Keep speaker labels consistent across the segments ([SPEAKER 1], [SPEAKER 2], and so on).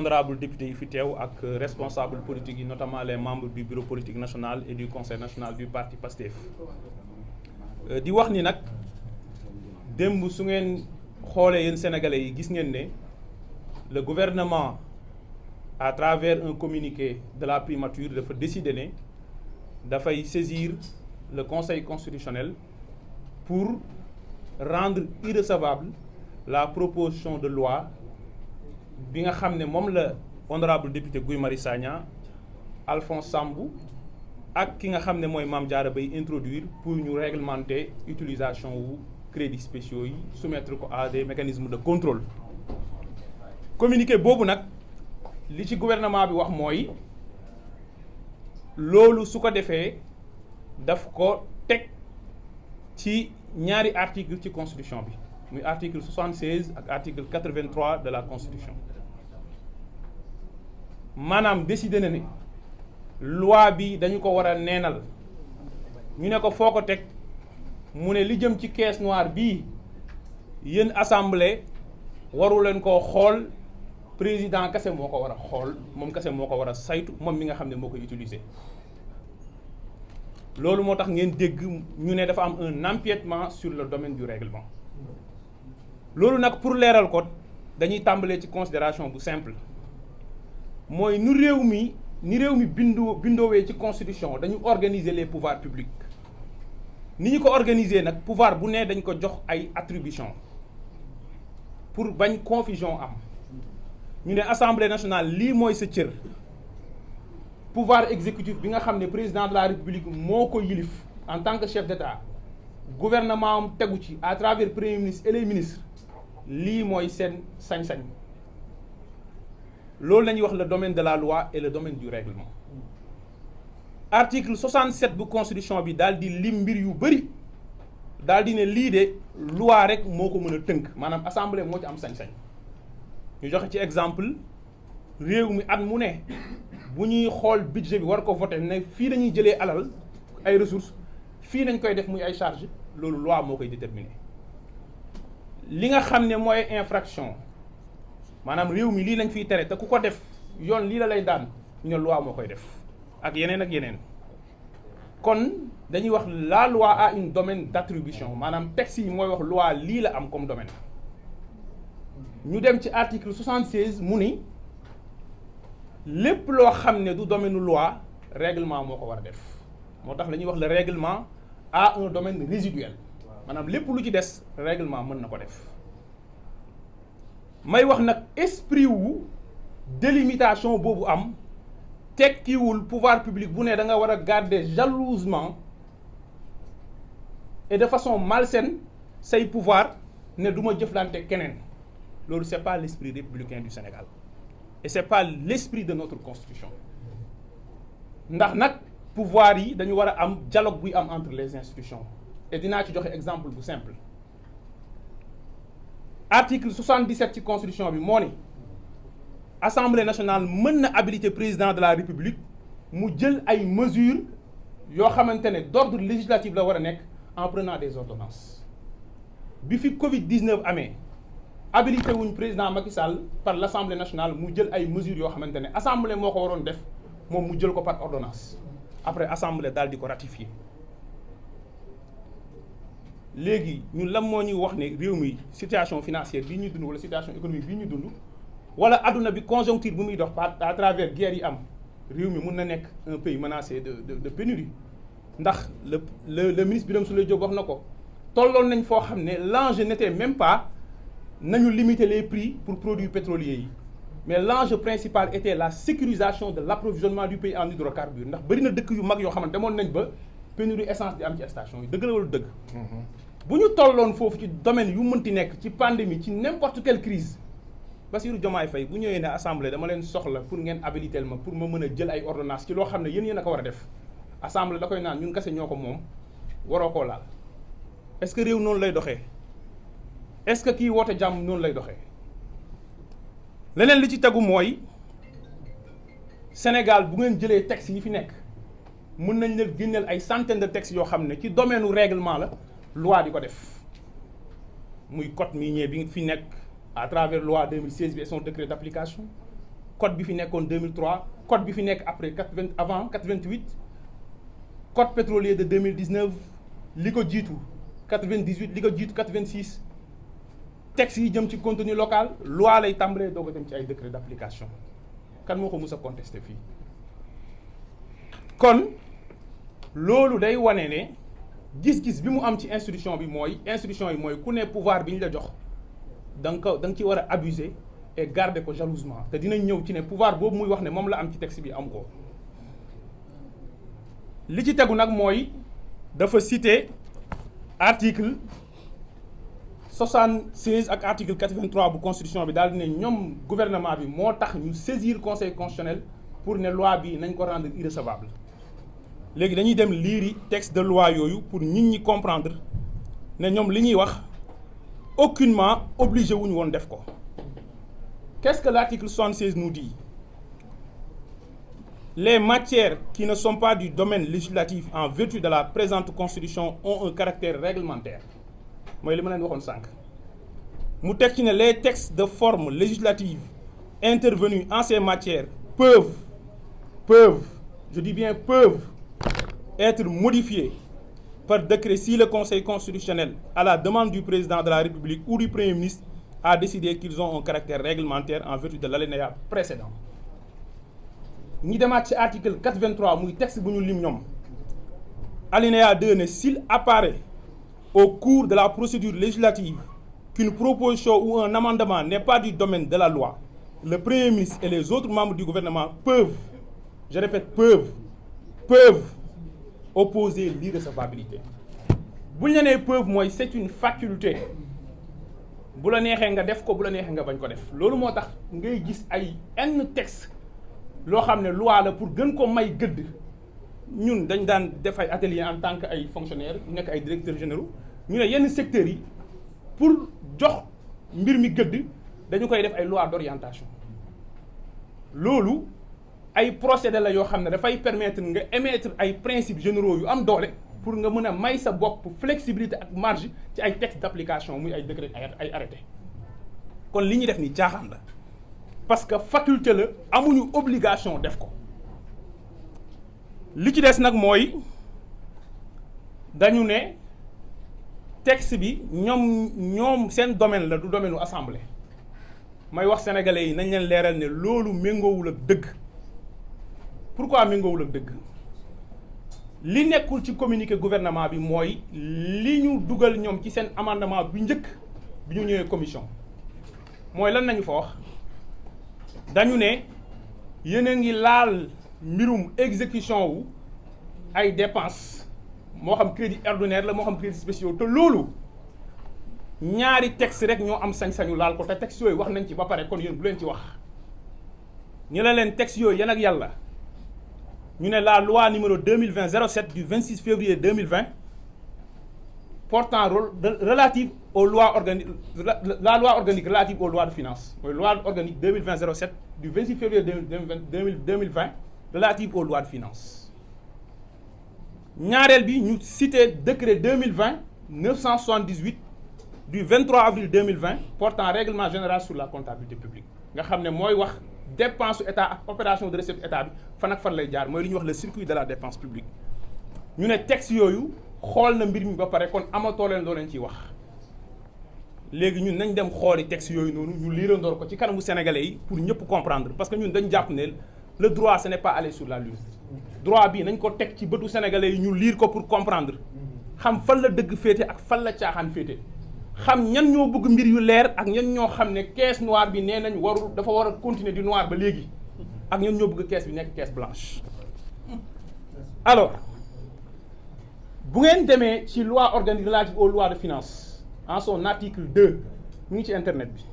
[SPEAKER 1] honorables députés yi fi teew ak responsables politiques yi notamment les membres du bureau politique national et du conseil national du parti PASTEF di wax ni nag démb su ngeen xoolee yéen sénégalais yi gis ngeen ne le gouvernement à travers un communiqué de la primature dafa décider ne dafay saisir le conseil constitutionnel pour rendre irrecevable la proposition de loi bi nga xam ne moom la honorable député Guy Marius Sagna, Alphonse Sambou ak ki nga xam ne mooy Mame Diarra Bay introduire pour ñu réglementer utilisation wu crédits spéciaux yi soumettre ko à des mécanismes de contrôle. Communiqué boobu nag li ci gouvernement bi wax mooy loolu su ko defee daf ko teg ci ñaari article ci constitution bi muy article 76 ak article 83 de la constitution maanaam décidé na ne loi bi dañu ko war a neenal ñu ne ko foo ko teg mu ne li jëm ci caisse noire bii yéen assemblée waru leen koo xool président kese moo ko war a xool moom kese moo ko war a saytu moom mi nga xam ne moo koy utiliser. loolu moo tax ngeen dégg ñu ne dafa am un empiètement sur le domaine du règlement loolu nag pour leeral ko dañuy tàmbalee ci considération bu simple mooy ni réew mi bindoowee ci constitution dañu organiser les pouvoirs publics ni ñu ko organiser nag pouvoir bu ne dañ ko jox ay attributions pour bañ confusion am ñu ne assemblée nationale lii mooy sa cër. pouvoir exécutif bi nga xam ne président de la république moo ko yilif en tant que chef d'état gouvernement am tegu ci à travers premier ministre et les ministres lii mooy seen sañ-sañ loolu la ñuy wax le domaine de la loi et le domaine du règlement. article 67 bu constitution bi daal di lim mbir yu bëri daal di ne lii de loi rek moo ko mën a tënk maanaam assemblée moo ci am sañ-sañ ñu joxe ci exemple réew mi at mu ne. bu ñuy xool budget bi war ko voter ne fii dañuy jëlee alal ay ressources fii nañ koy def muy ay charges loolu loi moo koy déterminer li nga xam ne mooy infraction maanaam réew mi lii lañ fiy tere te ku ko def yoon lii la lay daan ñu ne loi moo koy def ak yeneen kon dañuy wax la loi a un domaine d'attribution maanaam texte yi mooy wax loi lii la am comme domaine ñu dem ci article 76 mu ni lépp loo xam ne du domaine loi règlement moo ko war a def moo tax la ñuy wax le règlement a un domaine résiduel maanaam lépp lu ci des règlement mën na ko def may wax nag esprit wu délimitation boobu am tekkiwul pouvoir public bu ne da nga war a garder jalousement et de façon malsaine say pouvoir ne du ma jëflante keneen loolu c'est pas l'esprit républicain du Sénégal. Et c'est pas l'esprit de notre constitution ndax nag pouvoir yi dañu war a am dialogue buy am entre les institutions et dinaa ci joxe exemple bu simple article 77 ci constitution bi moo ni assemblée nationale mën na habiliter président de la république mu jël ay mesures yoo xamante ne d'ordre législatif la war a nekk en prenant des ordonnances bi fi Covid-19 amee habilité wuñ président Macky Sall par l'Assemblée nationale mu jël ay mesures yoo xamante ne assemblée moo ko waroon def moom mu jël ko par ordonnance après assemblée daal di ko ratifier léegi ñun lan moo ñuy wax ne réew mi situation financière bii ñuy dund wala situation économique bii ñuy dund wala adduna bi conjoncture bu muy dox à travers guerre yi am réew mi mun na nekk un pays menacé de pénurie ndax le ministre Birame Souleye Diop wax na ko tolloon nañ foo xam ne l'enjeu n'était même pas nañu limiter les prix pour produits pétroliers yi mais l'enjeu principal était la sécurisation de l'approvisionnement du pays en hydrocarbures ndax bëri na dëkk yu mag yoo xamante demoon nañ ba pénurie essence di am ci station yi dëgg la wala dëgg. bu ñu tolloon foofu ci domaine yu mënti nekk ci pandémie ci n'importe quelle crise Bassirou Diomaye Faye bu ñëwee ne assemblée dama leen soxla pour ngeen habiliter ma pour ma mën a jël ay ordonnances ci loo xam ne yéen a ko war a def assemblée da koy naan ñun kese ñoo ko moom waroo koo laal est-ce que réew noonu lay doxee. est-ce que kii woote jàmm noonu lay doxee leneen li ci tegu mooy Sénégal bu ngeen jëlee textes yi fi nekk mën nañ leen génneel ay centaines de textes yoo xam ne ci domaine u règlement la loi di ko def muy code minier bi fi nekk à travers loi 2016 bi et son décret d'application code bi fi nekkoon 2003 code bi fi nekk après avant 88 code pétrolier de 2019 li ko jiitu 98 li ko jiitu 86 texte yi jëm ci contenu local loi lay tàmbalee doog a dem ci ay décret d'application kan moo ko mus a contesté fii. kon loolu day wane ne gis-gis bi mu am ci institution bi mooy ku ne pouvoir bi ñu la jox da nga ci war a abuser et garder ko jalousement te dinañ ñëw ci ne pouvoir boobu muy wax ne moom la am ci texte bi am ko. li ci tegu nag mooy dafa citer article 76 ak article 83 bu constitution bi daal di ne ñoom gouvernement bi moo tax ñu saisir conseil constitutionnel pour ne loi bi nañ ko rendre irrecevable. léegi dañuy dem liiri texte de loi yooyu pour nit ñi comprendre ne ñoom li ñuy wax aucunement obligé wuñu woon def ko. Qu'est-ce que l'article 76 nous dit? Les matières qui ne sont pas du domaine législatif en vertu de la présente constitution ont un caractère réglementaire. mooy li ma leen waxoon sànq mu teg ci ne les textes de forme législative intervenus en ces matières peuvent, je dis bien peuvent, être modifiés par décret si le Conseil constitutionnel, à la demande du président de la République ou du Premier ministre, a décidé qu'ils ont un caractère réglementaire en vertu de l'alinéa précédent. ñi demaat ci article 83 muy texte bu ñu lim ñoom alinéa 2 ne s'il apparaît au cours de la procédure législative qu'une proposition ou un amendement n'est pas du domaine de la loi, le Premier ministre et les autres membres du gouvernement peuvent, je répète, peuvent opposer l'irrecevabilité. bu ñu nee peuvent mooy c'est une faculté bu la neexee nga def ko bu la neexee nga bañ ko def loolu moo tax ngay gis ay texte loo xam ne loi la pour gën ko may gëdd ñun dañ daan def ay atelier en tant que ay fonctionnaires nekk ay directeurs généraux ñu ne yenn secteurs yi pour jox mbir mi gëdd dañu koy def ay loi d'orientation loolu ay procédé la yoo xam ne dafay permettre nga émettre ay principes généraux yu am doole pour nga mën a may sa bopp flexibilité ak marge ci ay textes d'application muy ay décret ay arrêté kon li ñuy def ni caaxaan la parce que faculté la amuñu obligation def ko li ci des nag mooy dañu ne texte bi ñoom seen domaine la du domaine u assemblée may wax sénégalais yi nañ leen leeral ne loolu méngoowul ak dëgg. Pourquoi méngoowul ak dëgg li nekkul ci communiqué gouvernement bi mooy li ñu dugal ñoom ci seen amendement bi njëkk bi ñu ñëwee commission mooy lan nañu fa wax dañu ne yéen a ngi laal mbirum exécution wu ay dépenses moo xam crédit ordinaire la moo xam crédit spéciaux te loolu ñaari texte rek ñoo am sañ-sañu laal ko te texte yooyu wax nañ ci ba pare kon yéen bu leen ci wax ñu ne leen texte yooyu yan ak yàlla ñu ne la loi numéro 2020-07 du 26 février 2020 portant relative aux lois organiques la loi organique relative aux lois de finances mooy loi organique 2020-07 du 26 février 2020 relative aux lois de finances ñaareel bi ñu cité décret 2020-978 du 23 avril 2020 portant règlement général sur la comptabilité publique nga xam ne mooy wax dépense su état ak opération de recette état bi fan ak fan lay jaar mooy li ñuy wax le circuit de la dépense publique ñu ne texte yooyu xool na mbir mi ba pare kon amatoo leen doo leen ciy wax léegi ñun nañ dem xooli texte yooyu noonu ñu liirandoor ko ci kanamu sénégalais yi pour ñëpp comprendre parce que ñun dañ jàpp ne le droit ce n'est pas aller sur la lune droit bii nañ ko teg ci bëtu sénégalais yi ñu liir ko pour comprendre xam fan la dëgg féete ak fan la caaxaan féete xam ñan ñoo bëgg mbir yu leer ak ñan ñoo xam ne caisse noire bi nee nañ dafa war a continuer di noir ba léegi ak ñan ñoo bëgg caisse bi nekk caisse blanche. alors bu ngeen demee ci loi organique relative aux lois de finances en son article 2 mu ngi ci internet bi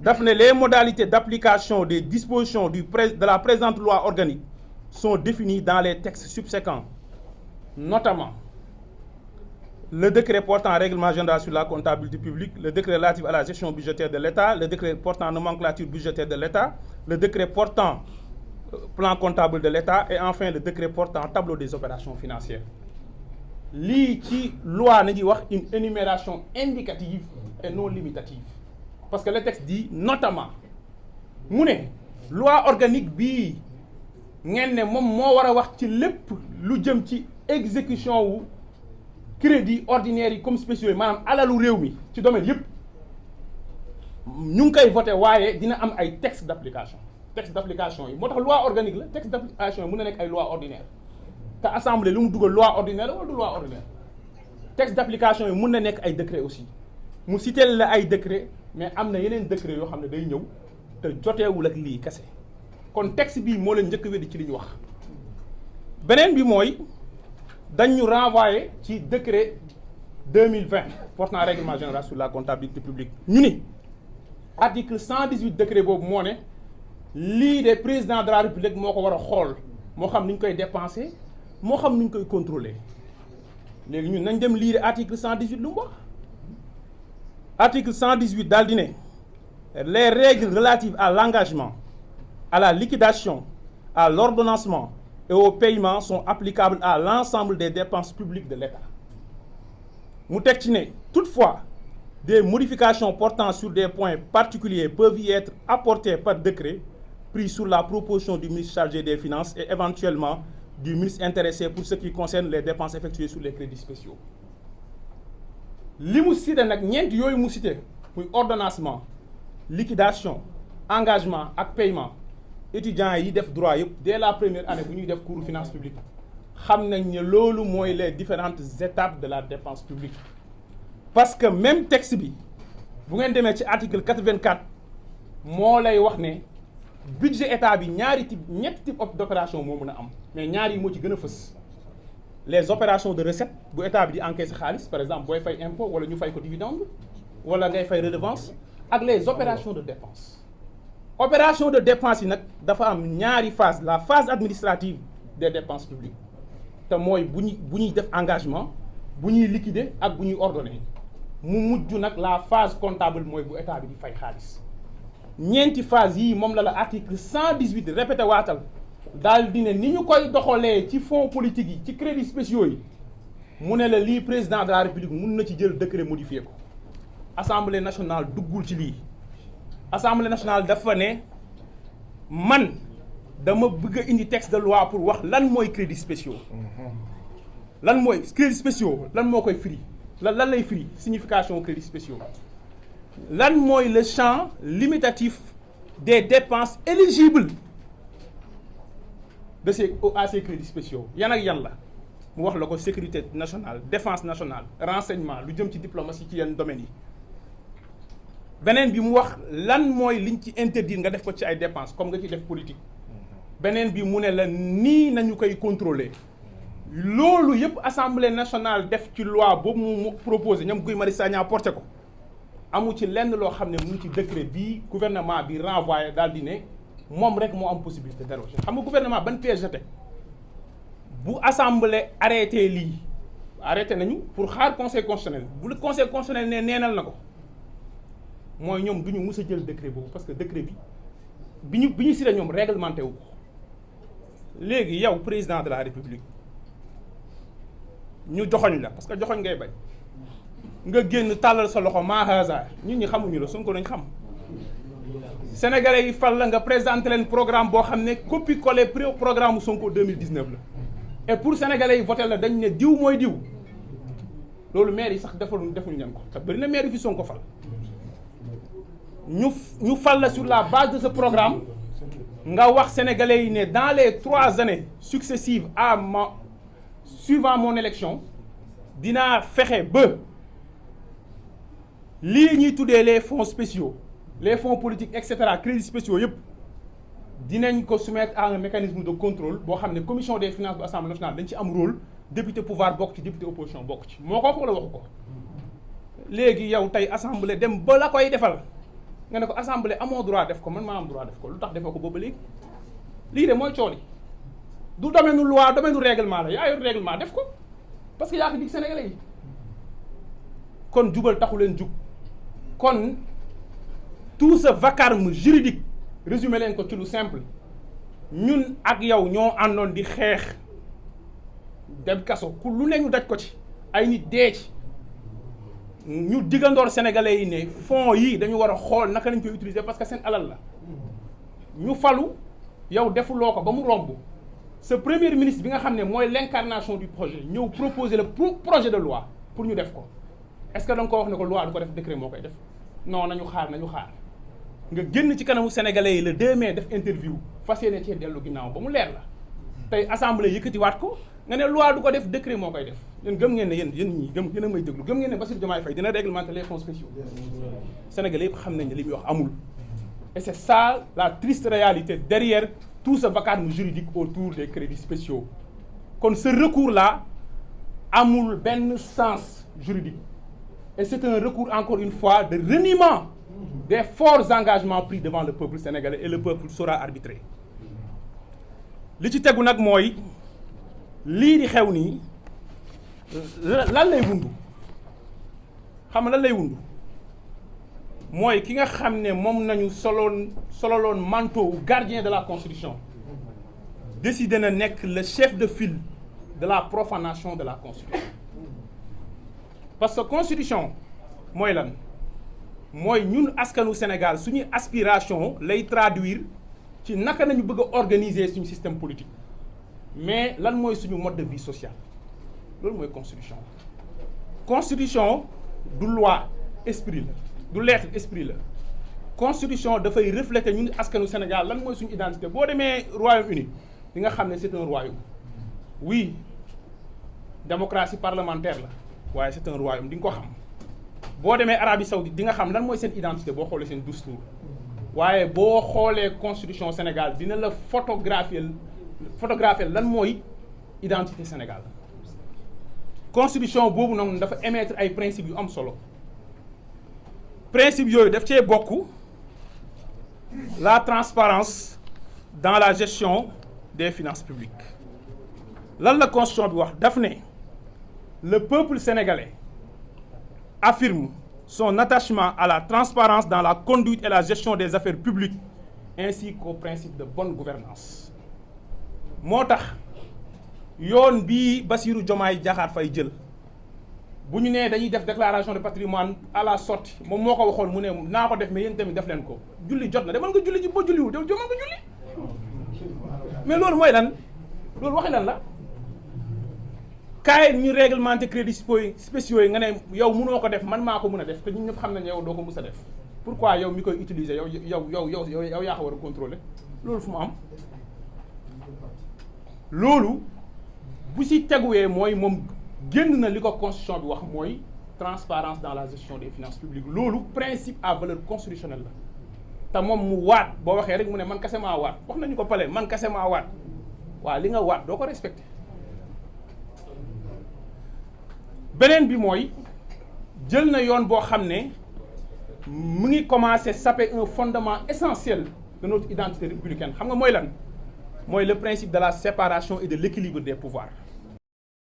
[SPEAKER 1] daf ne les modalités d'application des dispositions de la présente loi organique sont définies dans les textes subséquents, notamment le décret portant règlement général sur la comptabilité publique, le décret relatif à la gestion budgétaire de l'État, le décret portant nomenclature budgétaire de l'État, le décret portant plan comptable de l'État et enfin le décret portant tableau des opérations financières. lii ci loi na ngi wax une énumération indicative et non limitative parce que le texte dit notamment mu ne loi organique bii ngeen ne moom moo war a wax ci lépp lu jëm ci exécution wu crédit ordinaire yi comme spéciaux yi maanaam alalu réew mi ci domaine yëpp ñu ngi koy voté waaye dina am ay texte d'application yi moo tax loi organique la texte d'application yi mën na nekk ay loi ordinaire te assemblée lu mu dugal loi ordinaire wala du loi ordinaire texte d'application yi mën na nekk ay décret aussi mu cité la ay décret mais am na yeneen décret yoo xam ne day ñëw te joteewul ak lii kese kon texte bii moo leen njëkk a weddi ci li ñu wax beneen bi mooy dañ ñu renvoyer ci décret 2020 portant règlement général sur la comptabilité publique ñu ni article 118 décret boobu moo ne lii de président de la république moo ko war a xool moo xam ni ñu koy dépenser moo xam ni ñu koy contrôler léegi ñun nañ dem lire article 118 lu mu wax article 118 daal di ne les règles relatives à l'engagement à la liquidation à l'ordonnancement et au paiement sont applicables à l'ensemble des dépenses publiques de l'État mu teg ci ne toutefois des modifications portant sur des points particuliers peuvent y être apportées par décret pris sur la proposition du ministre chargé des Finances et éventuellement du ministre intéressé pour ce qui concerne les dépenses effectuées sur les crédits spéciaux li mu cité nag ñeent yooyu mu cité muy ordonnancement liquidation engagement ak paiement étudiants yi def droit yëpp dès la première année bu ñuy def cours finance publique xam nañ ne loolu mooy les différentes étapes de la dépense publique parce que même texte bi bu ngeen demee ci article 84 moo lay wax ne budget état bi ñetti type d'opération moo mën a am mais ñaar yi moo ci gën a fës les opérations de recette bu état bi di encaisser xaalis par exemple booy fay impôt wala ñu fay ko dividende wala ngay fay redevance ak les opérations de dépense opération de dépense yi nag dafa am ñaari phase la phase administrative des dépenses publiques te mooy bu ñuy def engagement bu ñuy liquider ak bu ñuy ordonner mu mujj nag la phase comptable mooy bu état bi di fay xaalis ñeenti phase yii moom la article 118 répété waatal daal di ne ni ñu koy doxalee ci fonds politique yi ci crédits spéciaux yi mu ne la lii président de la république mun na ci jël décret modifié ko assemblée nationale duggul ci lii assemblée nationale dafa ne man dama bëgg a indi texte de loi pour wax lan mooy crédits spéciaux lan mooy crédits spéciaux lan moo koy firi lan lay firi signification crédits spéciaux lan mooy le champ limitatif des dépenses éligibles de ces crédits spéciaux yan ak yan la mu wax la ko sécurité nationale défense nationale renseignement lu jëm ci diplomatie ci yenn domaines yi beneen bi mu wax lan mooy liñ ci interdire nga def ko ci ay dépenses comme nga ci def politique beneen bi mu ne la nii nañu koy contrôler loolu yëpp assemblée nationale def ci loi boobu mu proposé ñoom Guy Marius Sagna porté ko amu ci lenn loo xam ne mu ngi ci décret bii gouvernement bi renvoyé daal di ne moom rek moo am possibilité déroger xam nga gouvernement ban piège la teg bu assemblée arrêté lii arrêté nañu pour xaar conseil constitutionnel bu le conseil constitutionnel ne neenal na ko mooy ñoom du ñu mus a jël décret boobu parce que décret bi ñu si la ñoom réglementé wu ko léegi yow président de la république ñu joxoñ la parce que joxoñ ngay bañ nga génn tàllal sa loxo mahaza ñun ñi xamuñu la Sonko nañ xam sénégalais yi fal la nga présenté leen programme boo xam ne copie collé programme Sonko 2019 la et pour sénégalais yi voté la dañ ne diw mooy diw loolu maire yi sax defuñu leen ko te bëri na maire yi fi Sonko fal ñu fal la sur la base de ce programme nga wax sénégalais yi ne dans les 3 années successives suivant mon élection dinaa fexe ba lii ñuy tuddee les fonds spéciaux les fonds politiques et cetera crédits spéciaux yëpp dinañ ko soumettre à un mécanisme de contrôle boo xam ne commission des finances bu assemblée nationale dañ ci am rôle député pouvoir bokk ci député opposition bokk ci moo ko wax wala waxu ko léegi yow tey assemblée dem ba la koy defal nga ne ko assemblée amoo droit def ko man maa am droit def ko lu tax defoo ko boobu léegi lii de mooy cooli du domaine loi domaine règlement la yaa yor règlement def ko parce que yaa ko dig sénégalais yi kon jubal taxu leen jug kon tout ce vacarme juridique résumé leen ko ci lu simple ñun ak yow ñoo àndoon di xeex dem kaso ku lu ne ñu daj ko ci ay nit dee ci ñu diggandoor sénégalais yi ne fonds yi dañu war a xool naka lañ koy utiliser parce que seen alal la ñu falu yow defuloo ko ba mu romb ce premier ministre bi nga xam ne mooy l'incarnation du projet ñëw proposer le projet de loi pour ñu def ko est-ce que da nga ko wax ne ko loi du ko def décret moo koy def non nañu xaar nga génn ci kanamu sénégalais yi le 2 mai def interview fas yéene cee dellu ginnaaw ba mu leer la tey assemblée yëkkatiwaat ko nga ne loi du ko def décret moo koy def yéen gëm ngeen ne yéen ñii yéen a may déglu gëm ngeen ne Bassirou Diomaye Faye dina réglementer les fonds spéciaux sénégalais yëpp xam nañ ne li muy wax amul et c'est ça la triste réalité derrière tout ce vacarme juridique autour des crédits spéciaux kon ce recours là amul benn sens juridique et c'est un recours encore une fois de reniement des forts engagements pris devant le peuple sénégalais et le peuple saura arbitrer li ci tegu nag mooy lii di xew nii lan lay wundu xam nga lan lay wundu mooy ki nga xam ne moom nañu sololoon manteau gardien de la constitution décidé na nekk le chef de file de la profanation de la constitution parce que constitution mooy lan mooy ñun askanu Sénégal suñuy aspiration lay traduire ci naka nañu bëgg a organiser suñu système politique mais lan mooy suñu mode de vie sociale loolu mooy constitution du loi esprit la du lettre esprit la constitution dafay refléter ñun askanu Sénégal lan mooy suñu identité boo demee Royaume-Uni di nga xam ne c'est un royaume oui démocratie parlementaire la waaye c'est un royaume di nga ko xam boo demee Arabie Saoudite di nga xam lan mooy seen identité boo xoolee seen dustour waaye boo xoolee constitution Sénégal dina la photographier lan mooy identité Sénégal constitution boobu noonu dafa émettre ay principes yu am solo principes yooyu daf cee bokk la transparence dans la gestion des finances publiques lan la constitution bi wax daf ne le peuple sénégalais affirme son attachement à la transparence dans la conduite et la gestion des affaires publiques ainsi qu'au principe de bonne gouvernance moo tax yoon bii Bassirou Diomaye Diakhar Faye jël bu ñu nee dañuy def déclaration de patrimoine à la sortie moom moo ko waxoon mu ne naa ko def mais yéen tamit def leen ko julli jot na demal nga julli ji boo julliwul demal nga julli mais loolu mooy lan loolu waxi lan la kaay ñu réglementer crédits spéciaux yi nga ne yow mënoo ko def man maa ko mën a def te ñun ñëpp xam nañ yow doo ko mës a def pourquoi yow mi koy utiliser yow yaa ko war a contrôler loolu fu mu am loolu bu si teguwee mooy moom génn na li ko constitution bi wax mooy transparence dans la gestion des finances publiques loolu principe à valeur constitutionnelle la te moom mu waat boo waxee rek mu ne man kese maa waat wax nañu ko pale man kese maa waat waaw li nga waat doo ko respecté beneen bi mooy jël na yoon boo xam ne mu ngi commencer saper un fondement essentiel de notre identité républicaine xam nga mooy lan mooy le principe de la séparation et de l'équilibre des pouvoirs